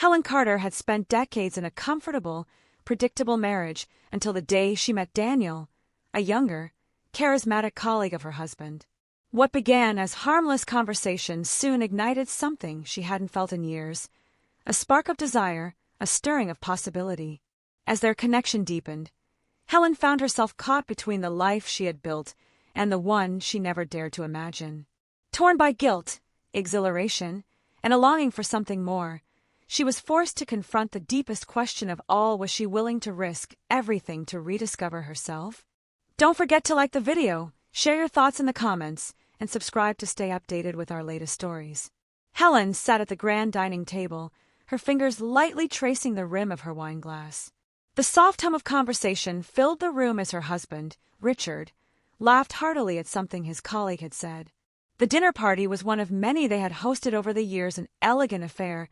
Helen Carter had spent decades in a comfortable, predictable marriage until the day she met Daniel, a younger, charismatic colleague of her husband. What began as harmless conversation soon ignited something she hadn't felt in years, a spark of desire, a stirring of possibility. As their connection deepened, Helen found herself caught between the life she had built and the one she never dared to imagine. Torn by guilt, exhilaration, and a longing for something more, she was forced to confront the deepest question of all: was she willing to risk everything to rediscover herself? Don't forget to like the video, share your thoughts in the comments, and subscribe to stay updated with our latest stories. Helen sat at the grand dining table, her fingers lightly tracing the rim of her wine glass. The soft hum of conversation filled the room as her husband, Richard, laughed heartily at something his colleague had said. The dinner party was one of many they had hosted over the years, an elegant affair,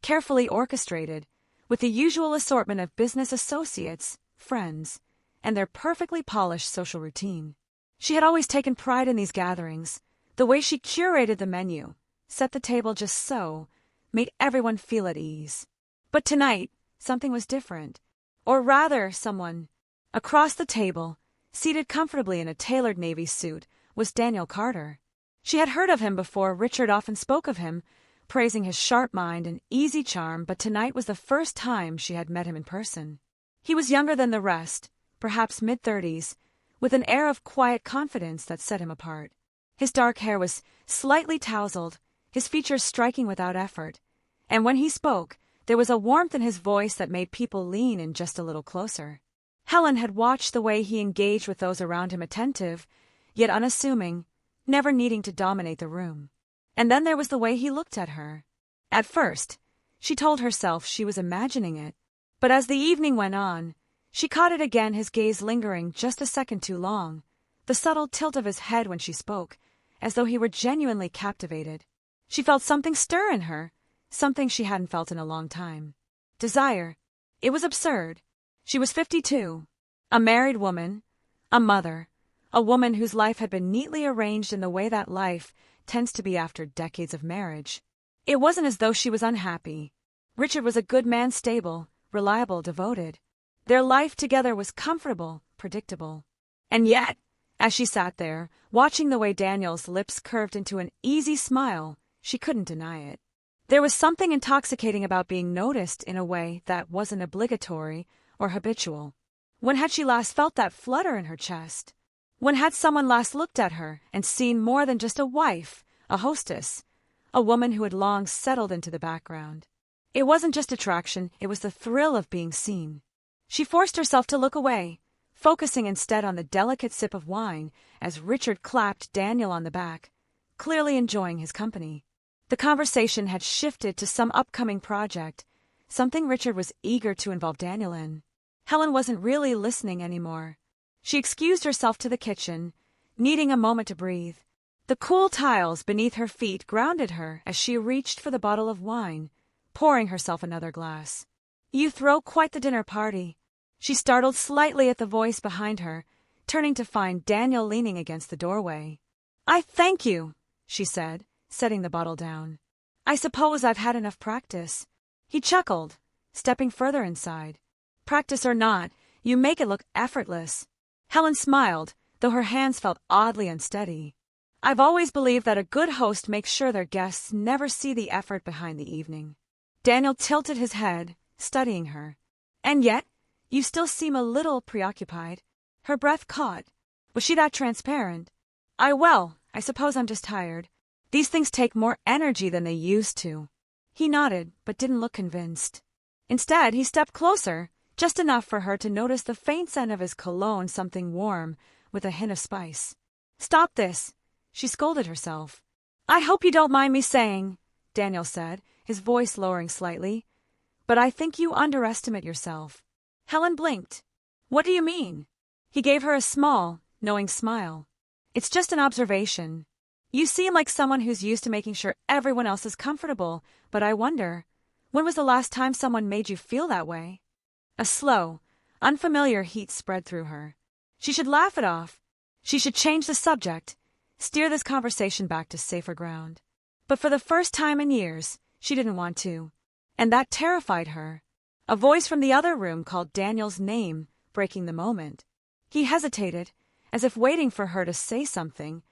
carefully orchestrated, with the usual assortment of business associates, friends, and their perfectly polished social routine. She had always taken pride in these gatherings. The way she curated the menu, set the table just so, made everyone feel at ease. But tonight, something was different. Or rather, someone. Across the table, seated comfortably in a tailored navy suit, was Daniel Carter. She had heard of him before. Richard often spoke of him, praising his sharp mind and easy charm, but tonight was the first time she had met him in person. He was younger than the rest, perhaps mid-30s, with an air of quiet confidence that set him apart. His dark hair was slightly tousled, his features striking without effort, and when he spoke, there was a warmth in his voice that made people lean in just a little closer. Helen had watched the way he engaged with those around him, attentive, yet unassuming, never needing to dominate the room. And then there was the way he looked at her. At first, she told herself she was imagining it, but as the evening went on, she caught it again, his gaze lingering just a second too long, the subtle tilt of his head when she spoke, as though he were genuinely captivated. She felt something stir in her, something she hadn't felt in a long time. Desire. It was absurd. She was 52, a married woman, a mother, a woman whose life had been neatly arranged in the way that life tends to be after decades of marriage. It wasn't as though she was unhappy. Richard was a good man, stable, reliable, devoted. Their life together was comfortable, predictable. And yet, as she sat there, watching the way Daniel's lips curved into an easy smile, she couldn't deny it. There was something intoxicating about being noticed in a way that wasn't obligatory or habitual. When had she last felt that flutter in her chest? When had someone last looked at her and seen more than just a wife, a hostess, a woman who had long settled into the background? It wasn't just attraction, it was the thrill of being seen. She forced herself to look away, focusing instead on the delicate sip of wine as Richard clapped Daniel on the back, clearly enjoying his company. The conversation had shifted to some upcoming project, something Richard was eager to involve Daniel in. Helen wasn't really listening anymore. She excused herself to the kitchen, needing a moment to breathe. The cool tiles beneath her feet grounded her as she reached for the bottle of wine, pouring herself another glass. "You throw quite the dinner party." She startled slightly at the voice behind her, turning to find Daniel leaning against the doorway. "I thank you," she said, setting the bottle down. "I suppose I've had enough practice." He chuckled, stepping further inside. "Practice or not, you make it look effortless." Helen smiled, though her hands felt oddly unsteady. "I've always believed that a good host makes sure their guests never see the effort behind the evening." Daniel tilted his head, studying her. "And yet, you still seem a little preoccupied." Her breath caught. Was she that transparent? I suppose I'm just tired. These things take more energy than they used to." He nodded, but didn't look convinced. Instead, he stepped closer, just enough for her to notice the faint scent of his cologne, something warm, with a hint of spice. "Stop this," she scolded herself. "I hope you don't mind me saying," Daniel said, his voice lowering slightly, "but I think you underestimate yourself." Helen blinked. "What do you mean?" He gave her a small, knowing smile. "It's just an observation. You seem like someone who's used to making sure everyone else is comfortable, but I wonder, when was the last time someone made you feel that way?" A slow, unfamiliar heat spread through her. She should laugh it off. She should change the subject, steer this conversation back to safer ground. But for the first time in years, she didn't want to. and that terrified her. A voice from the other room called Daniel's name, breaking the moment. He hesitated, as if waiting for her to say something,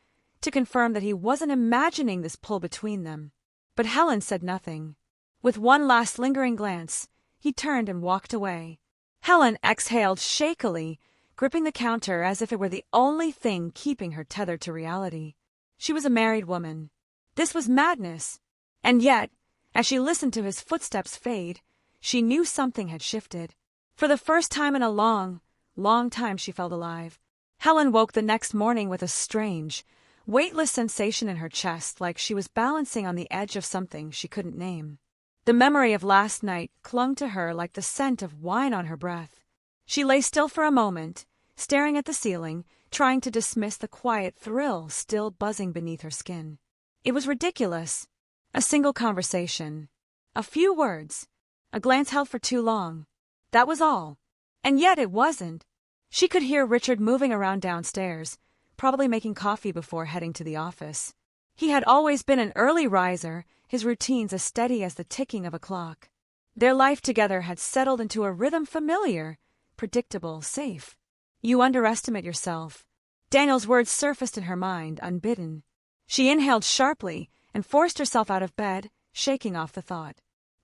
to confirm that he wasn't imagining this pull between them. But Helen said nothing. With one last lingering glance, he turned and walked away. Helen exhaled shakily, gripping the counter as if it were the only thing keeping her tethered to reality. She was a married woman. This was madness. And yet, as she listened to his footsteps fade, she knew something had shifted. For the first time in a long, long time she felt alive. Helen woke the next morning with a strange, weightless sensation in her chest, like she was balancing on the edge of something she couldn't name. The memory of last night clung to her like the scent of wine on her breath. She lay still for a moment, staring at the ceiling, trying to dismiss the quiet thrill still buzzing beneath her skin. It was ridiculous. A single conversation. A few words. A glance held for too long. That was all. And yet it wasn't. She could hear Richard moving around downstairs, probably making coffee before heading to the office. He had always been an early riser, his routines as steady as the ticking of a clock. Their life together had settled into a rhythm familiar, predictable, safe. You underestimate yourself. Daniel's words surfaced in her mind, unbidden. She inhaled sharply and forced herself out of bed, shaking off the thought.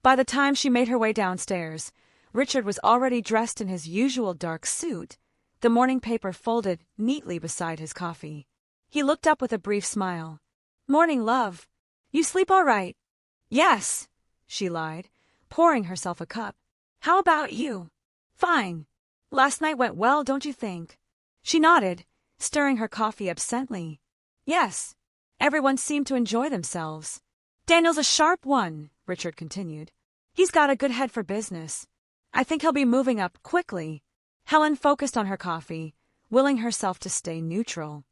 By the time she made her way downstairs, Richard was already dressed in his usual dark suit, the morning paper folded neatly beside his coffee. He looked up with a brief smile. "Morning, love. You sleep all right?" "Yes," she lied, pouring herself a cup. "How about you?" "Fine. Last night went well, don't you think?" She nodded, stirring her coffee absently. "Yes. Everyone seemed to enjoy themselves." "Daniel's a sharp one," Richard continued. "He's got a good head for business. I think he'll be moving up quickly." Helen focused on her coffee, willing herself to stay neutral.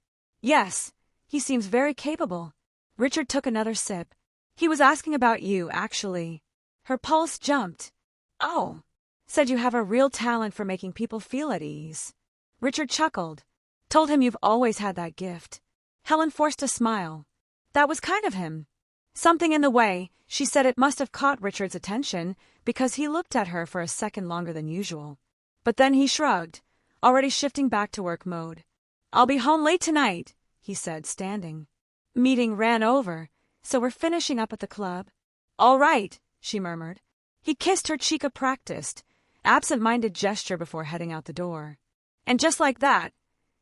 "Yes, he seems very capable." Richard took another sip. "He was asking about you, actually." Her pulse jumped. "Oh, said you have a real talent for making people feel at ease." Richard chuckled. "Told him you've always had that gift." Helen forced a smile. That was kind of him. Something in the way she said it must have caught Richard's attention, because he looked at her for a second longer than usual. But then he shrugged, already shifting back to work mode. "I'll be home late tonight," he said, standing. "Meeting ran over, so we're finishing up at the club." "All right," she murmured. He kissed her cheek, a practiced, absent-minded gesture before heading out the door. And just like that,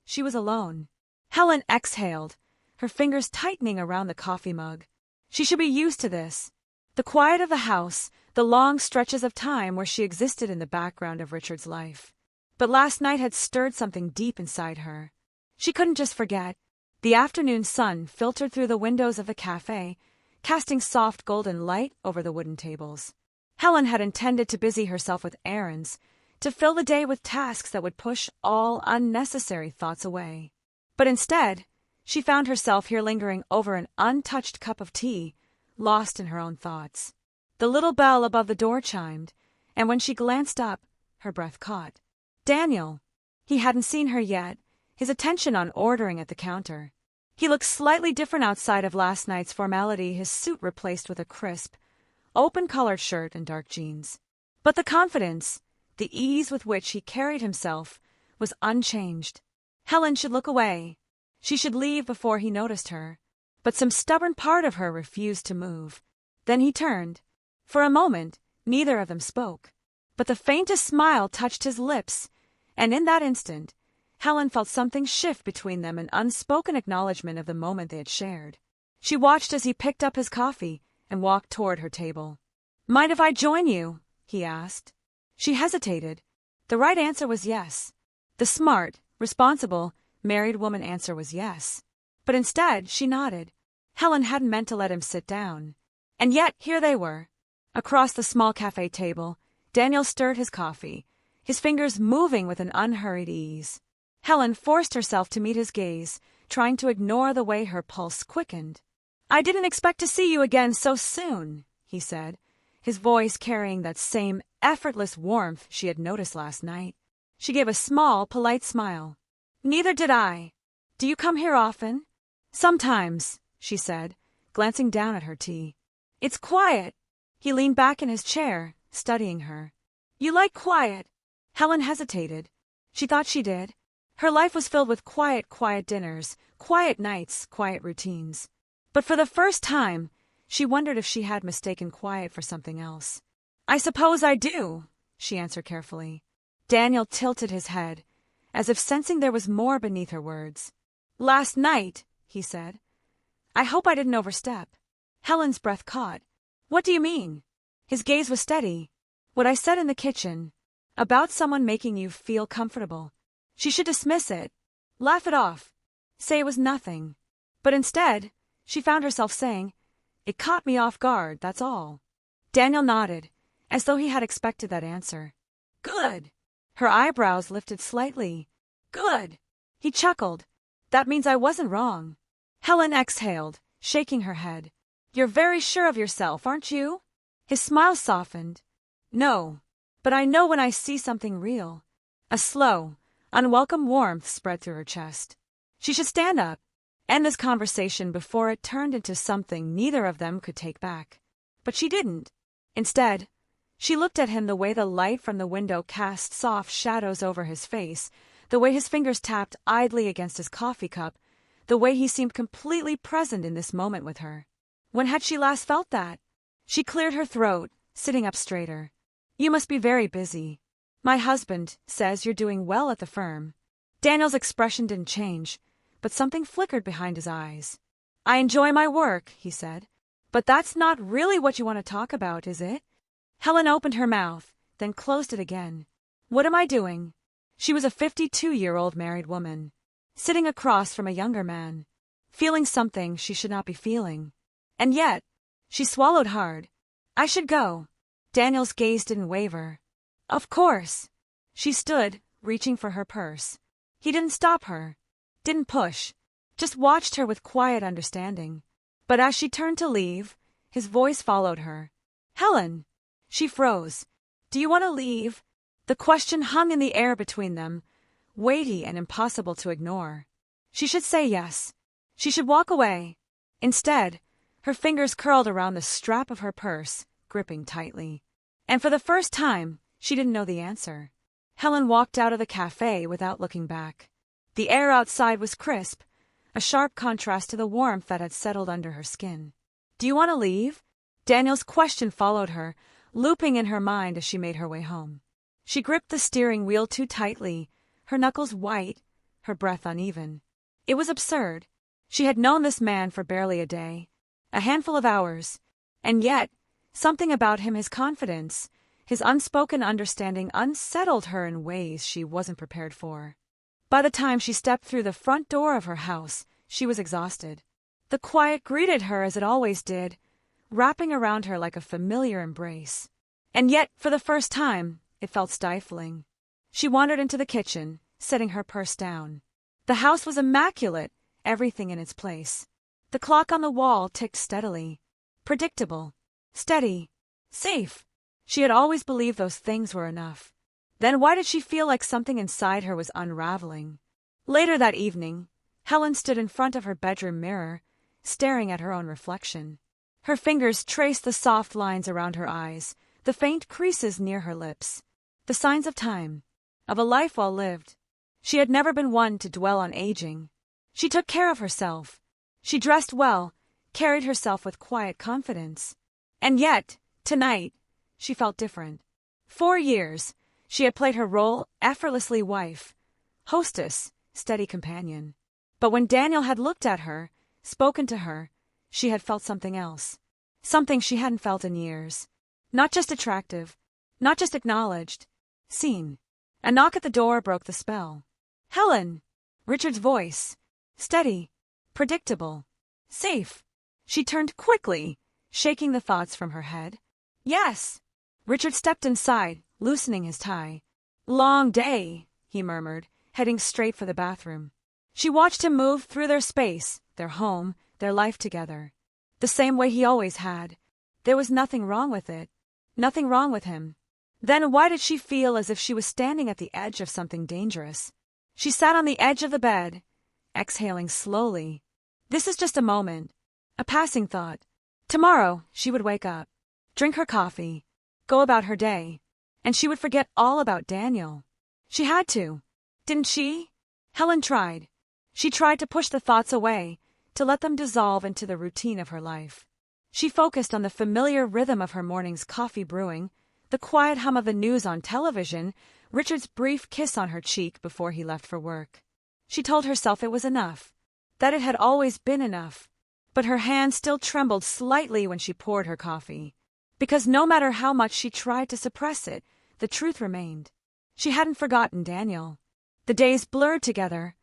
she was alone. Helen exhaled, her fingers tightening around the coffee mug. She should be used to this. The quiet of the house, the long stretches of time where she existed in the background of Richard's life. But last night had stirred something deep inside her. She couldn't just forget. The afternoon sun filtered through the windows of the cafe, casting soft golden light over the wooden tables. Helen had intended to busy herself with errands, to fill the day with tasks that would push all unnecessary thoughts away. But instead, she found herself here lingering over an untouched cup of tea, lost in her own thoughts. The little bell above the door chimed, and when she glanced up, her breath caught. Daniel. He hadn't seen her yet, his attention on ordering at the counter. He looked slightly different outside of last night's formality, his suit replaced with a crisp, open-collared shirt and dark jeans. But the confidence, the ease with which he carried himself, was unchanged. Helen should look away. She should leave before he noticed her. But some stubborn part of her refused to move. Then he turned. For a moment, neither of them spoke. But the faintest smile touched his lips, and in that instant, Helen felt something shift between them, an unspoken acknowledgement of the moment they had shared. She watched as he picked up his coffee and walked toward her table. "Mind if I join you?" he asked. She hesitated. The right answer was yes. The smart, responsible, married woman answer was yes. But instead, she nodded. Helen hadn't meant to let him sit down. And yet, here they were. Across the small cafe table, Daniel stirred his coffee, his fingers moving with an unhurried ease. Helen forced herself to meet his gaze, trying to ignore the way her pulse quickened. "I didn't expect to see you again so soon," he said, his voice carrying that same effortless warmth she had noticed last night. She gave a small, polite smile. "Neither did I. Do you come here often?" "Sometimes," she said, glancing down at her tea. "It's quiet." He leaned back in his chair, studying her. You like quiet? Helen hesitated. She thought she did. Her life was filled with quiet dinners, quiet nights, quiet routines. But for the first time, she wondered if she had mistaken quiet for something else. I suppose I do, she answered carefully. Daniel tilted his head, as if sensing there was more beneath her words. Last night, he said. I hope I didn't overstep. Helen's breath caught. What do you mean? His gaze was steady. What I said in the kitchen, about someone making you feel comfortable. She should dismiss it, laugh it off, say it was nothing. But instead, she found herself saying, It caught me off guard, that's all. Daniel nodded, as though he had expected that answer. Good. Her eyebrows lifted slightly. Good. He chuckled. That means I wasn't wrong. Helen exhaled, shaking her head. You're very sure of yourself, aren't you? His smile softened. No, but I know when I see something real. A slow, unwelcome warmth spread through her chest. She should stand up, end this conversation before it turned into something neither of them could take back. But she didn't. Instead, she looked at him the way the light from the window cast soft shadows over his face, the way his fingers tapped idly against his coffee cup, the way he seemed completely present in this moment with her. When had she last felt that? She cleared her throat, sitting up straighter. You must be very busy. My husband says you're doing well at the firm. Daniel's expression didn't change, but something flickered behind his eyes. I enjoy my work, he said. But that's not really what you want to talk about, is it? Helen opened her mouth, then closed it again. What am I doing? She was a 52-year-old married woman, sitting across from a younger man, feeling something she should not be feeling. And yet, she swallowed hard. I should go. Daniel's gaze didn't waver. Of course. She stood, reaching for her purse. He didn't stop her, didn't push, just watched her with quiet understanding. But as she turned to leave, his voice followed her. Helen! She froze. Do you want to leave? The question hung in the air between them, weighty and impossible to ignore. She should say yes. She should walk away. Instead, her fingers curled around the strap of her purse, gripping tightly. And for the first time, she didn't know the answer. Helen walked out of the cafe without looking back. The air outside was crisp, a sharp contrast to the warmth that had settled under her skin. Do you want to leave? Daniel's question followed her, looping in her mind as she made her way home. She gripped the steering wheel too tightly, her knuckles white, her breath uneven. It was absurd. She had known this man for barely a day, a handful of hours, and yet, something about him, his confidence, his unspoken understanding unsettled her in ways she wasn't prepared for. By the time she stepped through the front door of her house, she was exhausted. The quiet greeted her as it always did, wrapping around her like a familiar embrace. And yet, for the first time, it felt stifling. She wandered into the kitchen, setting her purse down. The house was immaculate, everything in its place. The clock on the wall ticked steadily. Predictable. Steady. Safe. She had always believed those things were enough. Then why did she feel like something inside her was unraveling? Later that evening, Helen stood in front of her bedroom mirror, staring at her own reflection. Her fingers traced the soft lines around her eyes, the faint creases near her lips. The signs of time, of a life well lived. She had never been one to dwell on aging. She took care of herself. She dressed well, carried herself with quiet confidence. And yet, tonight, she felt different. 4 years, she had played her role effortlessly wife, hostess, steady companion. But when Daniel had looked at her, spoken to her, she had felt something else. Something she hadn't felt in years. Not just attractive, not just acknowledged, seen. A knock at the door broke the spell. Helen! Richard's voice. Steady. Predictable. Safe. She turned quickly, shaking the thoughts from her head. Yes. Richard stepped inside, loosening his tie. Long day, he murmured, heading straight for the bathroom. She watched him move through their space, their home, their life together. The same way he always had. There was nothing wrong with it. Nothing wrong with him. Then why did she feel as if she was standing at the edge of something dangerous? She sat on the edge of the bed, exhaling slowly. This is just a moment. A passing thought. Tomorrow, she would wake up. drink her coffee, go about her day, and she would forget all about Daniel. She had to, didn't she? Helen tried. She tried to push the thoughts away, to let them dissolve into the routine of her life. She focused on the familiar rhythm of her morning's coffee brewing, the quiet hum of the news on television, Richard's brief kiss on her cheek before he left for work. She told herself it was enough, that it had always been enough. But her hand still trembled slightly when she poured her coffee. Because no matter how much she tried to suppress it, the truth remained. She hadn't forgotten Daniel. The days blurred together,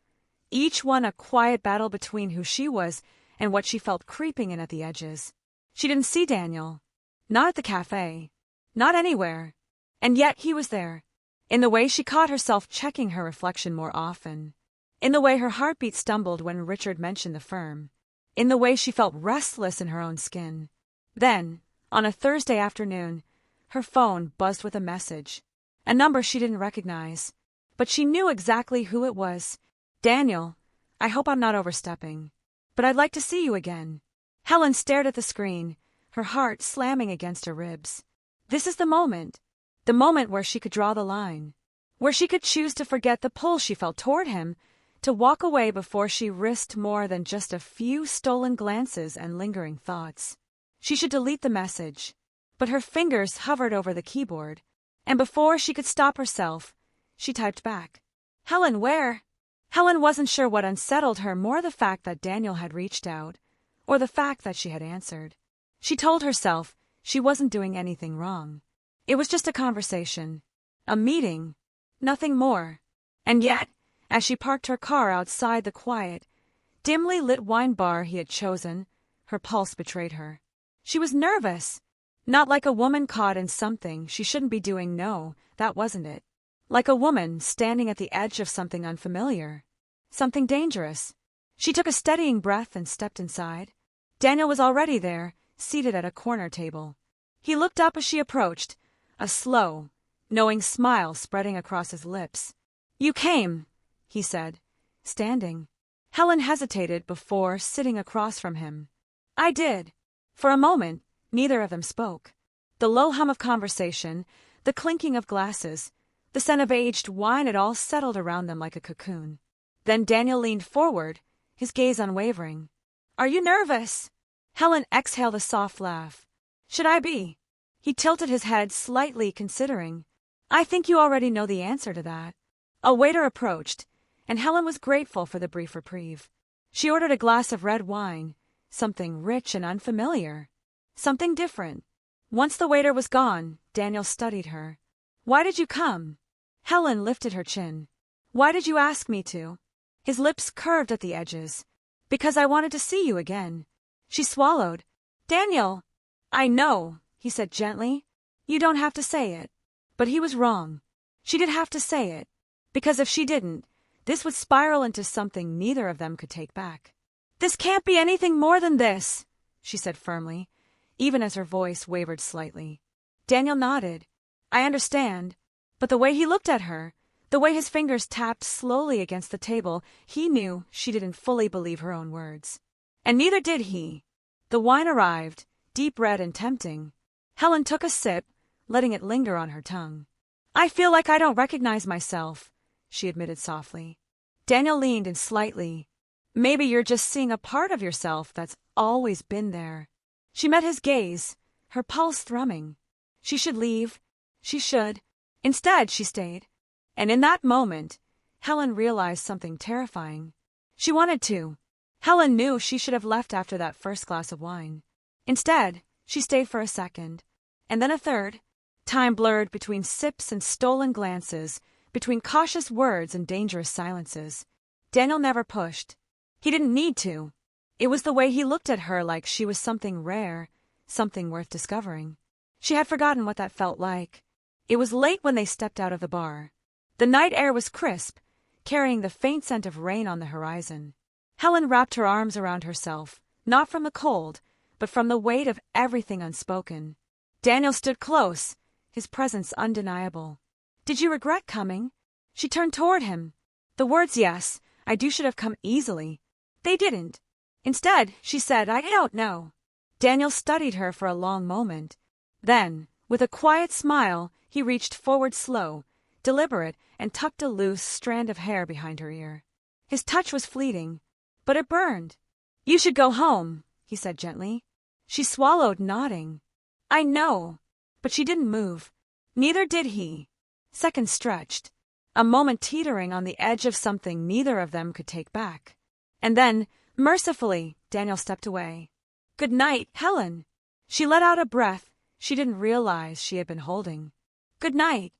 each one a quiet battle between who she was and what she felt creeping in at the edges. She didn't see Daniel. Not at the cafe. Not anywhere. And yet he was there. In the way she caught herself checking her reflection more often. In the way her heartbeat stumbled when Richard mentioned the firm. In the way she felt restless in her own skin. Then, on a Thursday afternoon, her phone buzzed with a message. A number she didn't recognize. But she knew exactly who it was. Daniel, I hope I'm not overstepping, but I'd like to see you again. Helen stared at the screen, her heart slamming against her ribs. This is the moment where she could draw the line, where she could choose to forget the pull she felt toward him, to walk away before she risked more than just a few stolen glances and lingering thoughts. She should delete the message, but her fingers hovered over the keyboard, and before she could stop herself, she typed back. Helen, where? Helen wasn't sure what unsettled her more, the fact that Daniel had reached out, or the fact that she had answered. She told herself she wasn't doing anything wrong. It was just a conversation, a meeting, nothing more. And yet, as she parked her car outside the quiet, dimly lit wine bar he had chosen, her pulse betrayed her. She was nervous, not like a woman caught in something she shouldn't be doing. No, that wasn't it. Like a woman standing at the edge of something unfamiliar, something dangerous. She took a steadying breath and stepped inside. Daniel was already there, seated at a corner table. He looked up as she approached, a slow, knowing smile spreading across his lips. You came, he said, standing. Helen hesitated before sitting across from him. I did. For a moment, neither of them spoke. The low hum of conversation, the clinking of glasses, the scent of aged wine, it all settled around them like a cocoon. Then Daniel leaned forward, his gaze unwavering. Are you nervous? Helen exhaled a soft laugh. Should I be? He tilted his head slightly, considering. I think you already know the answer to that. A waiter approached, and Helen was grateful for the brief reprieve. She ordered a glass of red wine, something rich and unfamiliar, something different. Once the waiter was gone, Daniel studied her. Why did you come? Helen lifted her chin. Why did you ask me to? His lips curved at the edges. Because I wanted to see you again. She swallowed. Daniel! I know, he said gently. You don't have to say it. But he was wrong. She did have to say it. Because if she didn't, this would spiral into something neither of them could take back. This can't be anything more than this, she said firmly, even as her voice wavered slightly. Daniel nodded. I understand. But the way he looked at her, the way his fingers tapped slowly against the table, he knew she didn't fully believe her own words. And neither did he. The wine arrived, deep red and tempting. Helen took a sip, letting it linger on her tongue. I feel like I don't recognize myself, she admitted softly. Daniel leaned in slightly. Maybe you're just seeing a part of yourself that's always been there. She met his gaze, her pulse thrumming. She should leave. She should. Instead, she stayed. And in that moment, Helen realized something terrifying. She wanted to. Helen knew she should have left after that first glass of wine. Instead, she stayed for a second, and then a third. Time blurred between sips and stolen glances, between cautious words and dangerous silences. Daniel never pushed. He didn't need to. It was the way he looked at her, like she was something rare, something worth discovering. She had forgotten what that felt like. It was late when they stepped out of the bar. The night air was crisp, carrying the faint scent of rain on the horizon. Helen wrapped her arms around herself, not from the cold, but from the weight of everything unspoken. Daniel stood close, his presence undeniable. Did you regret coming? She turned toward him. The words, yes, I do, should have come easily. They didn't. Instead, she said, I don't know. Daniel studied her for a long moment. Then, with a quiet smile, he reached forward slow, deliberate, and tucked a loose strand of hair behind her ear. His touch was fleeting, but it burned. "You should go home," he said gently. She swallowed, nodding. "I know." But she didn't move. Neither did he. Seconds stretched, a moment teetering on the edge of something neither of them could take back. And then, mercifully, Daniel stepped away. "Good night, Helen." She let out a breath she didn't realize she had been holding. "Good night."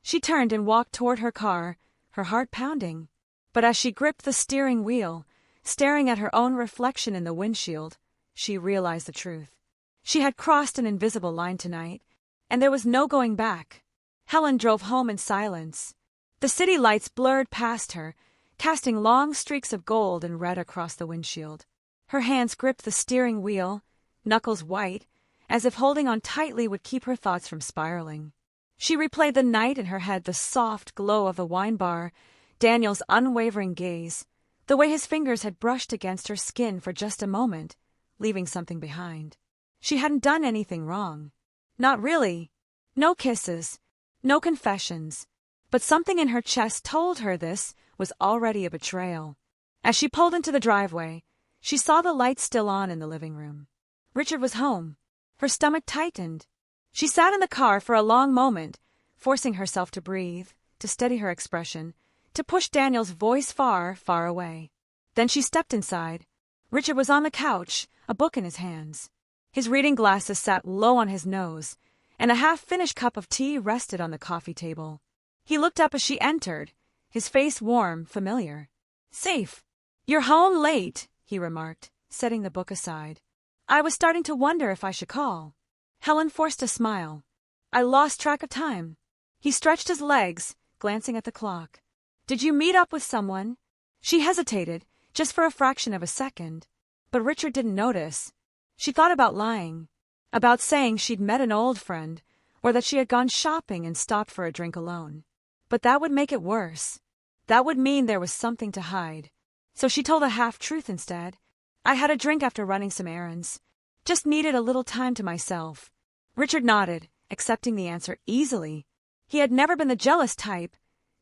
She turned and walked toward her car, her heart pounding. But as she gripped the steering wheel, staring at her own reflection in the windshield, she realized the truth. She had crossed an invisible line tonight, and there was no going back. Helen drove home in silence. The city lights blurred past her, casting long streaks of gold and red across the windshield. Her hands gripped the steering wheel, knuckles white, as if holding on tightly would keep her thoughts from spiraling. She replayed the night in her head, the soft glow of the wine bar, Daniel's unwavering gaze, the way his fingers had brushed against her skin for just a moment, leaving something behind. She hadn't done anything wrong. Not really. No kisses, no confessions. But something in her chest told her this was already a betrayal. As she pulled into the driveway, she saw the lights still on in the living room. Richard was home. Her stomach tightened. She sat in the car for a long moment, forcing herself to breathe, to steady her expression, to push Daniel's voice far, far away. Then she stepped inside. Richard was on the couch, a book in his hands. His reading glasses sat low on his nose, and a half-finished cup of tea rested on the coffee table. He looked up as she entered, his face warm, familiar. "Safe. You're home late," he remarked, setting the book aside. "I was starting to wonder if I should call." Helen forced a smile. "I lost track of time." He stretched his legs, glancing at the clock. "Did you meet up with someone?" She hesitated, just for a fraction of a second. But Richard didn't notice. She thought about lying, about saying she'd met an old friend, or that she had gone shopping and stopped for a drink alone. But that would make it worse. That would mean there was something to hide. So she told a half-truth instead. "I had a drink after running some errands. Just needed a little time to myself." Richard nodded, accepting the answer easily. He had never been the jealous type,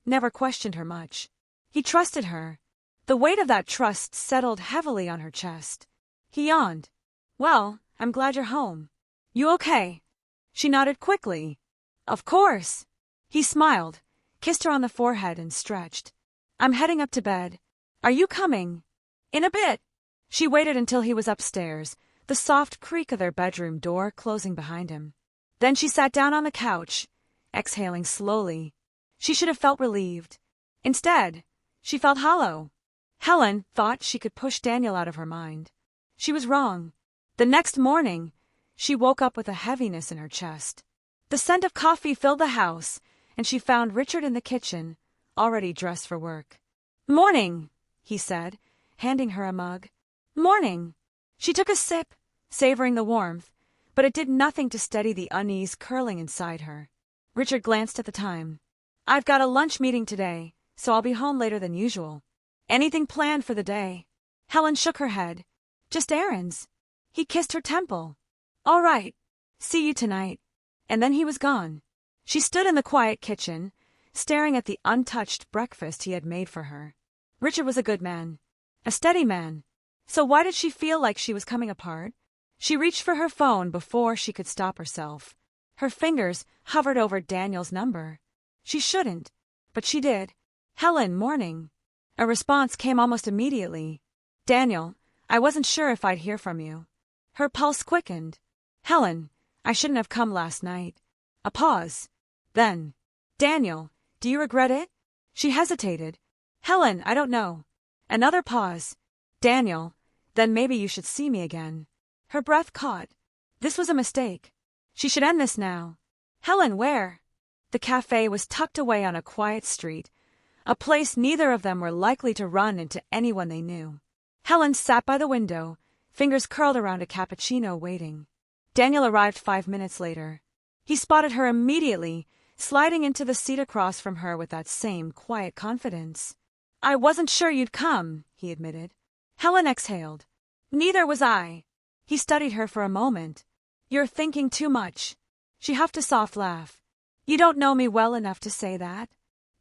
never questioned her much. He trusted her. The weight of that trust settled heavily on her chest. He yawned. "Well, I'm glad you're home. You okay?" She nodded quickly. "Of course." He smiled, kissed her on the forehead, and stretched. "I'm heading up to bed. Are you coming?" "In a bit." She waited until he was upstairs, the soft creak of their bedroom door closing behind him. Then she sat down on the couch, exhaling slowly. She should have felt relieved. Instead, she felt hollow. Helen thought she could push Daniel out of her mind. She was wrong. The next morning, she woke up with a heaviness in her chest. The scent of coffee filled the house, and she found Richard in the kitchen, already dressed for work. "Morning," he said, handing her a mug. "Morning." She took a sip, savoring the warmth, but it did nothing to steady the unease curling inside her. Richard glanced at the time. "I've got a lunch meeting today, so I'll be home later than usual. Anything planned for the day?" Helen shook her head. "Just errands." He kissed her temple. "All right. See you tonight." And then he was gone. She stood in the quiet kitchen, staring at the untouched breakfast he had made for her. Richard was a good man, a steady man. So why did she feel like she was coming apart? She reached for her phone before she could stop herself. Her fingers hovered over Daniel's number. She shouldn't, but she did. "Helen, morning." A response came almost immediately. "Daniel, I wasn't sure if I'd hear from you." Her pulse quickened. "Helen, I shouldn't have come last night." A pause. Then, "Daniel, do you regret it?" She hesitated. "Helen, I don't know." Another pause. "Daniel, then maybe you should see me again." Her breath caught. This was a mistake. She should end this now. "Helen, where?" The cafe was tucked away on a quiet street, a place neither of them were likely to run into anyone they knew. Helen sat by the window, fingers curled around a cappuccino, waiting. Daniel arrived 5 minutes later. He spotted her immediately, sliding into the seat across from her with that same quiet confidence. "I wasn't sure you'd come," he admitted. Helen exhaled. "Neither was I." He studied her for a moment. "You're thinking too much." She huffed a soft laugh. You don't know me well enough to say that.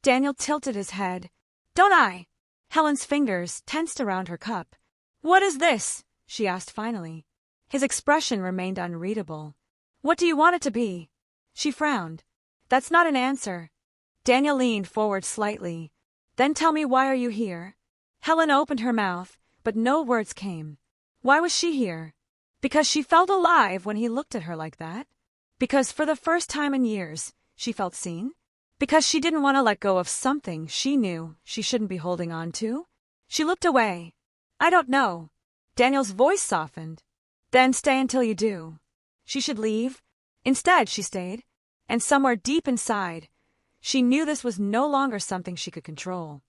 Daniel tilted his head. Don't I? Helen's fingers tensed around her cup. What is this? She asked finally. His expression remained unreadable. What do you want it to be? She frowned. That's not an answer. Daniel leaned forward slightly. Then tell me, why are you here? Helen opened her mouth, but no words came. Why was she here? Because she felt alive when he looked at her like that? Because for the first time in years, she felt seen? Because she didn't want to let go of something she knew she shouldn't be holding on to? She looked away. I don't know. Daniel's voice softened. Then stay until you do. She should leave. Instead, she stayed. And somewhere deep inside, she knew this was no longer something she could control.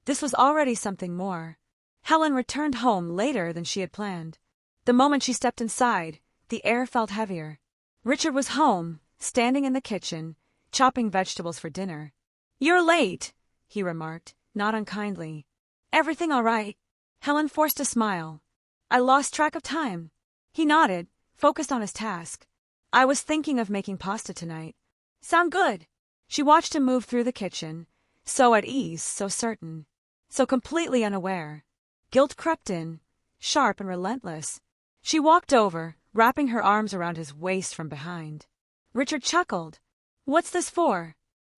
This was already something more. Helen returned home later than she had planned. The moment she stepped inside, the air felt heavier. Richard was home, standing in the kitchen, chopping vegetables for dinner. You're late, he remarked, not unkindly. Everything all right? Helen forced a smile. I lost track of time. He nodded, focused on his task. I was thinking of making pasta tonight. Sound good? She watched him move through the kitchen, so at ease, so certain, so completely unaware. Guilt crept in, sharp and relentless. She walked over, wrapping her arms around his waist from behind. Richard chuckled. What's this for?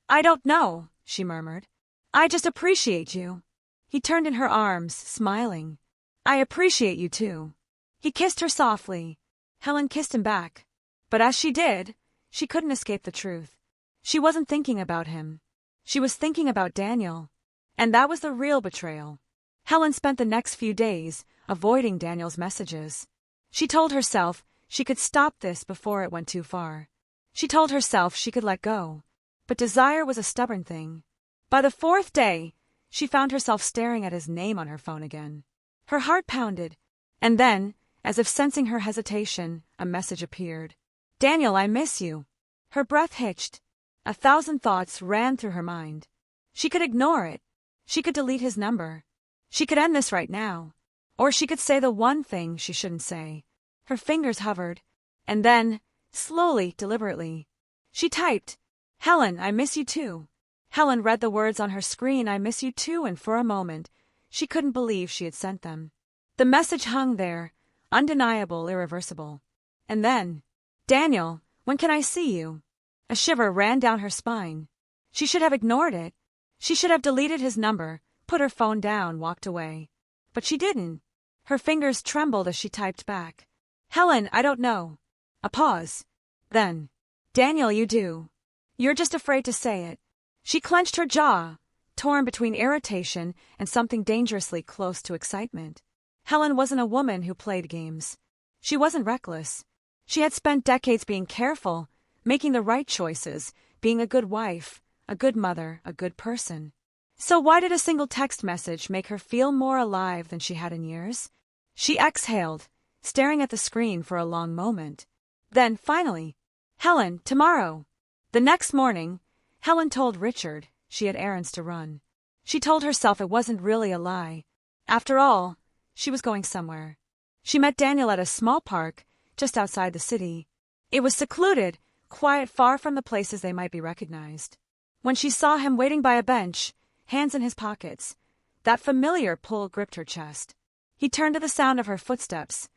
I don't know, she murmured. I just appreciate you. He turned in her arms, smiling. I appreciate you too. He kissed her softly. Helen kissed him back. But as she did, she couldn't escape the truth. She wasn't thinking about him. She was thinking about Daniel. And that was the real betrayal. Helen spent the next few days avoiding Daniel's messages. She told herself she could stop this before it went too far. She told herself she could let go. But desire was a stubborn thing. By the fourth day, she found herself staring at his name on her phone again. Her heart pounded. And then, as if sensing her hesitation, a message appeared. Daniel, I miss you. Her breath hitched. 1,000 thoughts ran through her mind. She could ignore it. She could delete his number. She could end this right now. Or she could say the one thing she shouldn't say. Her fingers hovered. And then, slowly, deliberately, she typed, Helen, I miss you too. Helen read the words on her screen, I miss you too, and for a moment, she couldn't believe she had sent them. The message hung there, undeniable, irreversible. And then, Daniel, when can I see you? A shiver ran down her spine. She should have ignored it. She should have deleted his number, put her phone down, walked away. But she didn't. Her fingers trembled as she typed back. Helen, I don't know. A pause. Then, Daniel, you do. You're just afraid to say it. She clenched her jaw, torn between irritation and something dangerously close to excitement. Helen wasn't a woman who played games. She wasn't reckless. She had spent decades being careful, making the right choices, being a good wife, a good mother, a good person. So why did a single text message make her feel more alive than she had in years? She exhaled, staring at the screen for a long moment. Then, finally, Helen, tomorrow. The next morning, Helen told Richard she had errands to run. She told herself it wasn't really a lie. After all, she was going somewhere. She met Daniel at a small park just outside the city. It was secluded, quiet, far from the places they might be recognized. When she saw him waiting by a bench, hands in his pockets, that familiar pull gripped her chest. He turned to the sound of her footsteps,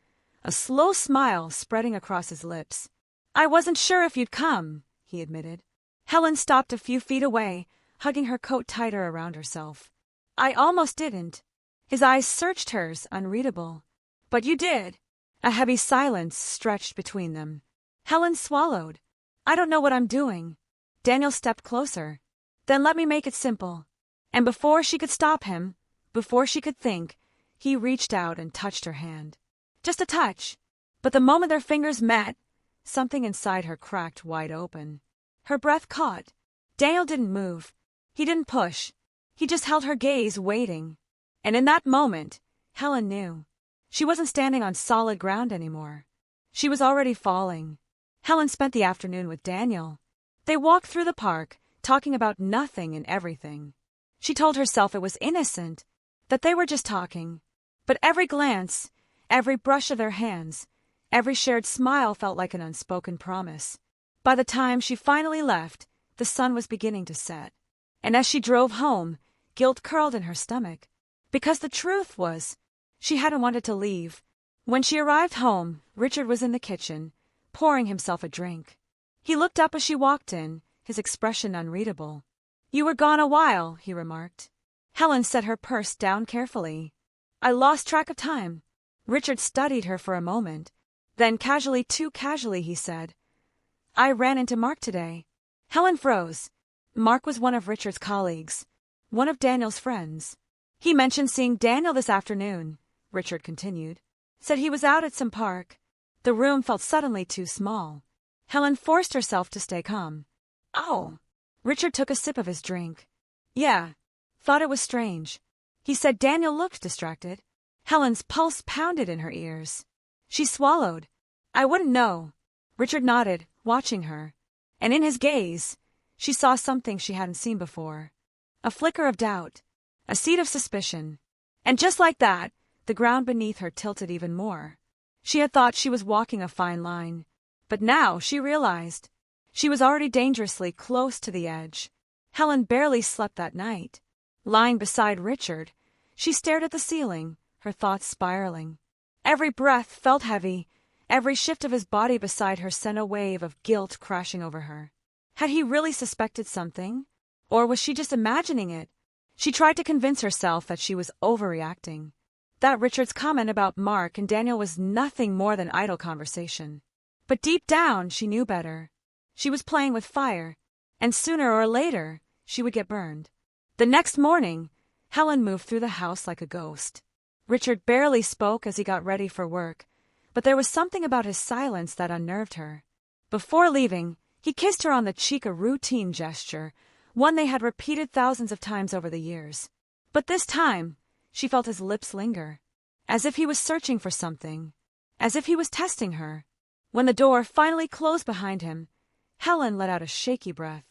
a slow smile spreading across his lips. I wasn't sure if you'd come, he admitted. Helen stopped a few feet away, hugging her coat tighter around herself. I almost didn't. His eyes searched hers, unreadable. But you did. A heavy silence stretched between them. Helen swallowed. I don't know what I'm doing. Daniel stepped closer. Then let me make it simple. And before she could stop him, before she could think, he reached out and touched her hand. Just a touch. But the moment their fingers met, something inside her cracked wide open. Her breath caught. Daniel didn't move. He didn't push. He just held her gaze, waiting. And in that moment, Helen knew. She wasn't standing on solid ground anymore. She was already falling. Helen spent the afternoon with Daniel. They walked through the park, talking about nothing and everything. She told herself it was innocent, that they were just talking. But every glance, every brush of their hands, every shared smile felt like an unspoken promise. By the time she finally left, the sun was beginning to set. And as she drove home, guilt curled in her stomach. Because the truth was, she hadn't wanted to leave. When she arrived home, Richard was in the kitchen, pouring himself a drink. He looked up as she walked in, his expression unreadable. "You were gone a while," he remarked. Helen set her purse down carefully. "I lost track of time." Richard studied her for a moment. Then too casually, he said, "I ran into Mark today." Helen froze. Mark was one of Richard's colleagues, one of Daniel's friends. "He mentioned seeing Daniel this afternoon," Richard continued. "Said he was out at some park." The room felt suddenly too small. Helen forced herself to stay calm. "Oh." Richard took a sip of his drink. "Yeah. Thought it was strange." He said Daniel looked distracted. Helen's pulse pounded in her ears. She swallowed. "I wouldn't know." Richard nodded, watching her. And in his gaze, she saw something she hadn't seen before. A flicker of doubt. A seed of suspicion. And just like that, the ground beneath her tilted even more. She had thought she was walking a fine line. But now she realized she was already dangerously close to the edge. Helen barely slept that night. Lying beside Richard, she stared at the ceiling, her thoughts spiraling. Every breath felt heavy. Every shift of his body beside her sent a wave of guilt crashing over her. Had he really suspected something? Or was she just imagining it? She tried to convince herself that she was overreacting. That Richard's comment about Mark and Daniel was nothing more than idle conversation. But deep down, she knew better. She was playing with fire, and sooner or later, she would get burned. The next morning, Helen moved through the house like a ghost. Richard barely spoke as he got ready for work, but there was something about his silence that unnerved her. Before leaving, he kissed her on the cheek, a routine gesture, one they had repeated thousands of times over the years. But this time, she felt his lips linger, as if he was searching for something, as if he was testing her. When the door finally closed behind him, Helen let out a shaky breath.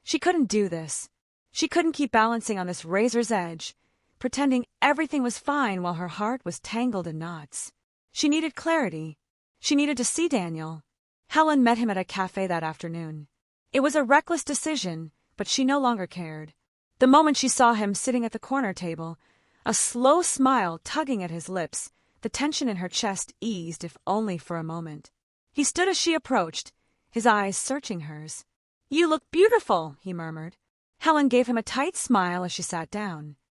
She couldn't do this. She couldn't keep balancing on this razor's edge, pretending everything was fine while her heart was tangled in knots. She needed clarity. She needed to see Daniel. Helen met him at a cafe that afternoon. It was a reckless decision, but she no longer cared. The moment she saw him sitting at the corner table, a slow smile tugging at his lips, the tension in her chest eased, if only for a moment. He stood as she approached, his eyes searching hers. "You look beautiful," he murmured. Helen gave him a tight smile as she sat down.